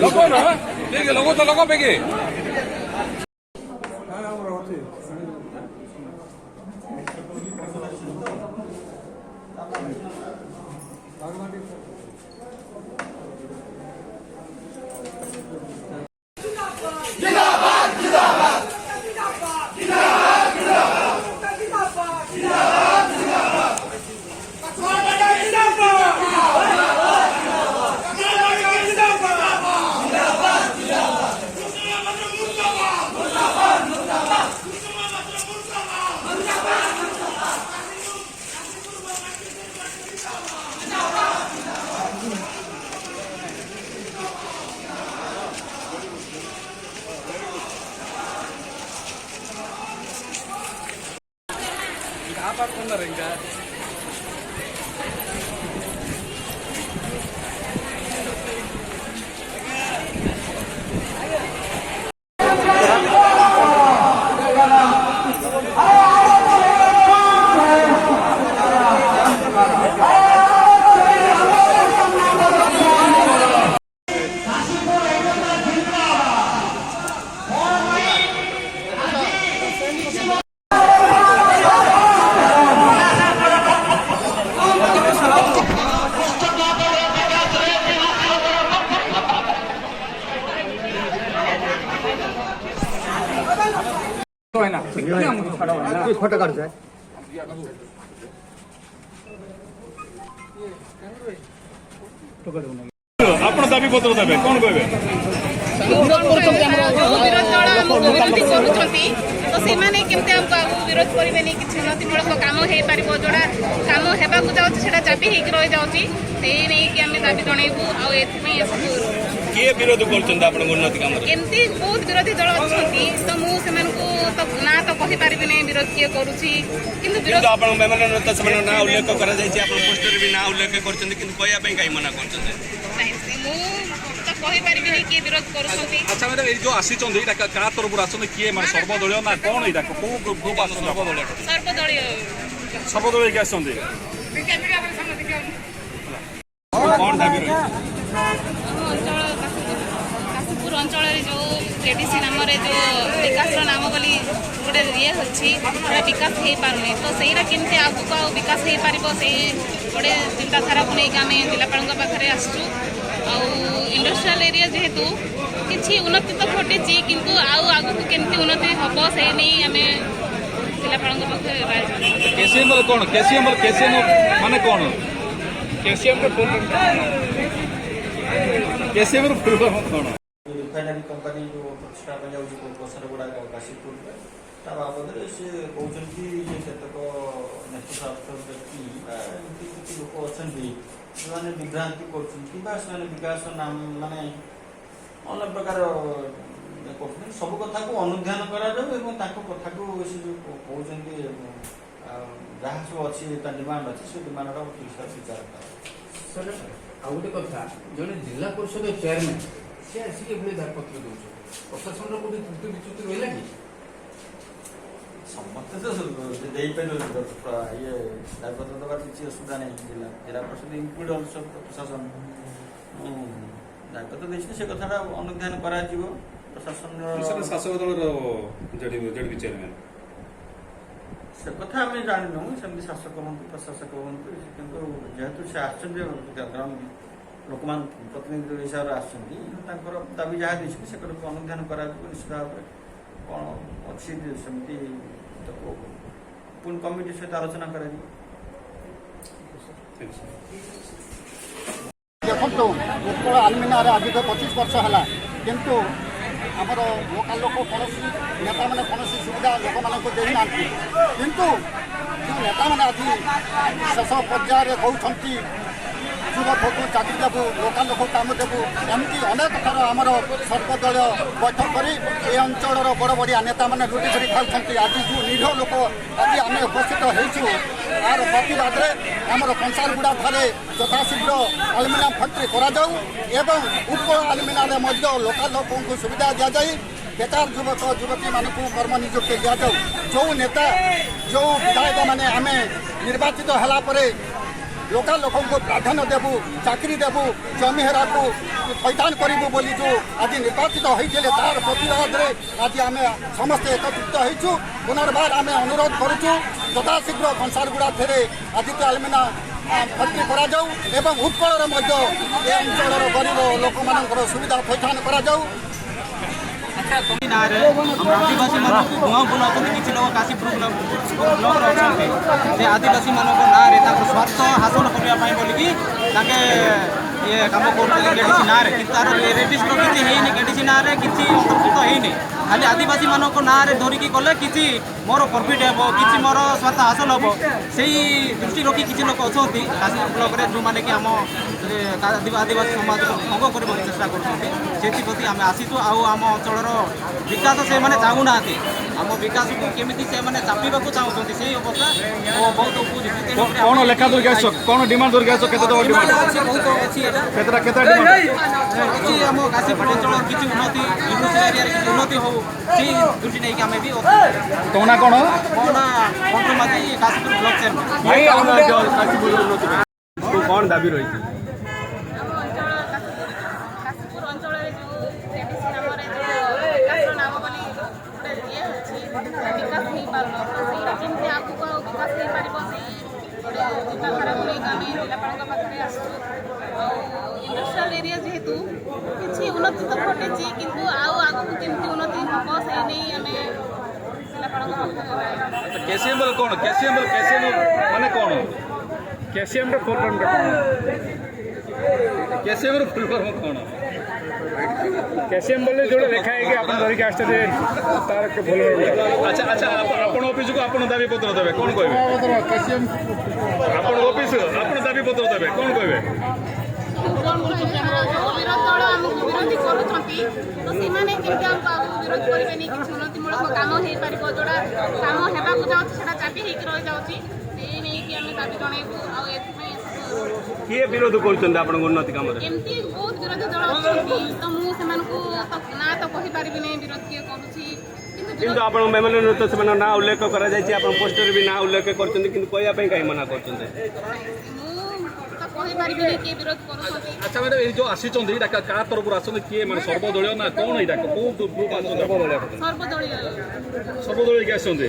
लोगों ना ठीक है लोगों तो लोगों पे के కాపాడుతున్నారు ఇంకా ଫଟୋ କାଢୁଛ ଆପଣ ଦାବି ପତ୍ର ଦେବେ କଣ କହିବେ ତ ସେମାନେ କେମିତି ଆମକୁ ଆଗକୁ ବିରୋଧ କରିବେନି କିଛି ଉନ୍ନତିମୂଳକ କାମ ହେଇପାରିବ ଯୋଉଟା କାମ ହେବାକୁ ଯାଉଛି ସେଟା ଚାପି ହେଇକି ରହିଯାଉଛି ସେଇ ନେଇକି ଆମେ ଦାବି ଜଣେଇବୁ ଆଉ ଏଥିପାଇଁ ଏସବୁ କିଏ ବିରୋଧ କରୁଛନ୍ତି ଆପଣଙ୍କ ଉନ୍ନତି କାମରେ ଏମିତି ବହୁତ ବିରୋଧୀ ଦଳ ଅଛନ୍ତି ତ ମୁଁ ସେମାନଙ୍କୁ ତ ନାଁ ତ କହିପାରିବିନି ବିରୋଧ କିଏ କରୁଛି କିନ୍ତୁ ଆପଣଙ୍କ ମେମୋରାଣ୍ଡମ ତ ସେମାନଙ୍କ ନାଁ ଉଲ୍ଲେଖ କରାଯାଇଛି ଆପଣ ପୋଷ୍ଟରରେ ବି ନାଁ ଉଲ୍ଲେଖ କରିଛନ୍ତି କିନ୍ତୁ କହିବା ପାଇଁ କାହିଁ ମନା କରୁଛନ୍ତି ମୁଁ ତ କହିପାରିବିନି କିଏ ବିରୋଧ କରୁଛନ୍ତି ଆଚ୍ଛା ମ୍ୟାଡାମ ଏଇ ଯୋଉ ଆସିଛନ୍ତି ଏଇଟା କାହା ତରଫରୁ ଆସନ୍ତି କିଏ ମାନେ ସର୍ବଦଳୀୟ ନା କଣ ଏଇଟା କୋଉ ଗ୍ରୁପ ଆସନ୍ତି ସର୍ବଦଳୀୟ କିଏ ଆସନ୍ତି କଣ ଦାବି ରହିଛି କାଶୀପୁର ଅଞ୍ଚଳରେ ଯୋଉ କେଡିସି ନାମରେ ଯୋଉ ବିକାଶର ନାମ ବୋଲି ଗୋଟେ ଇଏ ଅଛି ସେଟା ବିକାଶ ହେଇପାରୁନି ତ ସେଇଟା କେମିତି ଆଗକୁ ଆଉ ବିକାଶ ହେଇପାରିବ ସେଇ ଗୋଟେ ଚିନ୍ତାଧାରାକୁ ନେଇକି ଆମେ ଜିଲ୍ଲାପାଳଙ୍କ ପାଖରେ ଆସିଛୁ ଆଉ ଇଣ୍ଡଷ୍ଟ୍ରିଆଲ ଏରିଆ ଯେହେତୁ କିଛି ଉନ୍ନତି ତ ଘଟିଛି କିନ୍ତୁ ଆଉ ଆଗକୁ କେମିତି ଉନ୍ନତି ହବ ସେଇ ନେଇ ଆମେ ଜିଲ୍ଲାପାଳଙ୍କ ପାଖରେ କେସିଏମ କଣ କେସିଏମ ମାନେ କଣ କେସିଏମ ର ଫୁଲ କଣ ରିଫାଇନାରୀ कंपनी जो प्रतिष्ठा जाऊँगी कोसरगुड़ा काशीपुर ता बाबद से कहते केतक नेतृत्व व्यक्ति किसी लोक अच्छा जो विभ्रांति कर विकास नाम माने अनेक प्रकार सब कथा को अनुध्यान करा कथा को कहते जहाँ सब अच्छी डिमांड अच्छी से डिमांड विचार कर गोटे कथा जो जिला परिषद चेयरमैन सी आसिक दारपत्र दौर प्रशासन कोई त्रुटि विच्युति रहा कि समस्ते तो ये दायपत्र देवार किसी असुविधा नहीं जिला परिषद इनक्लूड अल्सो प्रशासन दायपत्र देते से कथा अनुध्यान कर प्रशासन शासक दल चेयरमैन से कथा आम जानू सेमती शासक हूँ प्रशासक हूँ कितु जेहेतु से आसमान लोक प्रतिनिधि हिसाब से आसर दाबी जहाँ देती से अनुध्यान कर निश्चित भाव में कौन अच्छी सेमती पुणी कमिटी सहित आलोचना कर देखो उत्कल आलमिनार आज तो 25 वर्ष है किंतु ଆମର ଲୋକାଲ ଲୋକ କୌଣସି ନେତାମାନେ କୌଣସି ସୁବିଧା ଲୋକମାନଙ୍କୁ ଦେଇନାହାନ୍ତି କିନ୍ତୁ ଯେଉଁ ନେତାମାନେ ଆଜି ଶେଷ ପର୍ଯ୍ୟାୟରେ କହୁଛନ୍ତି ଯୁବକକୁ ଚାକିରି ଦେବୁ ଲୋକାଲ ଲୋକ କାମ ଦେବୁ ଏମିତି ଅନେକ ଥର ଆମର ସର୍ବଦଳୀୟ ବୈଠକ କରି ଏ ଅଞ୍ଚଳର ବଡ଼ ବଡ଼ିଆ ନେତାମାନେ ଲୁଟି କରି ଖାଉଛନ୍ତି ଆଜି ଯେଉଁ ନିରୀହ ଲୋକ ଆଜି ଆମେ ଉପସ୍ଥିତ ହେଇଛୁ ତାର ପ୍ରତିବାଦରେ ଆମର କଂସାରଗୁଡ଼ା ଠାରେ ଯଥାଶୀଘ୍ର ଆଲୁମିନିୟମ ଫ୍ୟାକ୍ଟ୍ରି କରାଯାଉ ଏବଂ ଉତ୍କଳ ଆଲୁମିନିୟମରେ ମଧ୍ୟ ଲୋକାଲ ଲୋକଙ୍କୁ ସୁବିଧା ଦିଆଯାଇ ବେକାର ଯୁବକ ଯୁବତୀମାନଙ୍କୁ କର୍ମ ନିଯୁକ୍ତି ଦିଆଯାଉ ଯେଉଁ ନେତା ଯେଉଁ ବିଧାୟକମାନେ ଆମେ ନିର୍ବାଚିତ ହେଲା ପରେ লোকাল লোকଙ୍କୁ ପ୍ରାଧାନ୍ୟ ଦେବୁ ଚାକିରି ଦେବୁ ଜମି ହେରାକୁ ଥଇଥାନ କରିବୁ ବୋଲି ଯେଉଁ ଆଜି ନିର୍ବାଚିତ ହୋଇଥିଲେ ତାର ପ୍ରତିବାଦରେ ଆଜି ଆମେ ସମସ୍ତେ ଏକତ୍ରିତ ହୋଇଛୁ ପୁନର୍ବାର ଆମେ ଅନୁରୋଧ କରୁଛୁ ଯଥାଶୀଘ୍ର କଂସାରଗୁଡ଼ା ଠାରେ ଆଦିତ୍ୟ ଆଲୁମିନିୟମ ଫ୍ୟାକ୍ଟ୍ରି କରାଯାଉ ଏବଂ ଉତ୍କଳରେ ମଧ୍ୟ ଏ ଅଞ୍ଚଳର ଗରିବ ଲୋକମାନଙ୍କର ସୁବିଧା ଥଇଥାନ କରାଯାଉ। आदिवासी मानक गुआ बुन अच्छा किसी लोग काशीपुर ब्लक अच्छा से आदिवासी मान ना स्वार्थ हासिल करने बोलिकी ये कम कर ना तार रेजिस्टर किसी है केडीसी ना किसी अंतर्भुक्त होनी खाली आदिवासी मान ना धरिकी कले कि मोर प्रॉफिट हे कि मोर स्वार्थ हासिल हम से दृष्टि रखी किसी लोग अच्छा काशीपुर ब्लक में जो मैंने कि आम आदिवासी समाज को भंग करने चेष्टा करती आम आसीचु आम अंचल विकास से मैंने चाहूना आम विकास को केमी से मैंने चापा चाहते से अवस्था बहुत कौन लेखा धरिक कौन डिमांड धरिक आम काशीपुर अंचल किसी उन्नति इंडस्ट्रियल एरिया किसी उन्नति हो से दृष्टि नहीं आम भी तो ना कौन माझी काशीपुर ब्लक चेयरमैन कौन दाबी रही काशीपुर अंचल जो केडीसी नाम विकास नाम बोली गोटे ये विकास हो पारन तो सहीटा केमती आगू विकास हो पार गोटे चिंताधारा को लेकिन आम जिलापाल पाखे आसू इंडस्ट्रियल एरिया जेहेतु किसी उन्नति तो घटी किंतु आगू केमती उन्नति हम से नहीं आम जिलापाल केसीएम कौन केसीएम माने कौन KCM full form KCM full form कौन केसीएम बोले जो लिखा है कि आप धरिक आसते तार भूल अच्छा अच्छा आपण ऑफिस को आप दाबी पत्र देवे कौन कहे केसीएम आपण ऑफिस आप दाबी पत्र देवे कौन कहे विरोध दल आमको विरोधी करूँ तो से विरोध करेंगे किसी उन्नतिमूलक कम हो पार जोड़ा कम होगा जाऊँगा चापी होकर रही जाऊँगी दाबी जनइबू किए विरोध कर उन्नति कम एमती बहुत विरोधी दल अच्छा तो मुझे ना तो कहीपर विरोध किए करुँची किंतु आप मेमोरियल तो से ना उल्लेख कर पोस्टर भी ना उल्लेख करने कहीं मना कर अच्छा मैडम ये जो आसी क्या तरफ आसते किए मैंने सर्वदलीय ना कौन यहाँ कौ ग्रुप सर्वदलीय किए आसते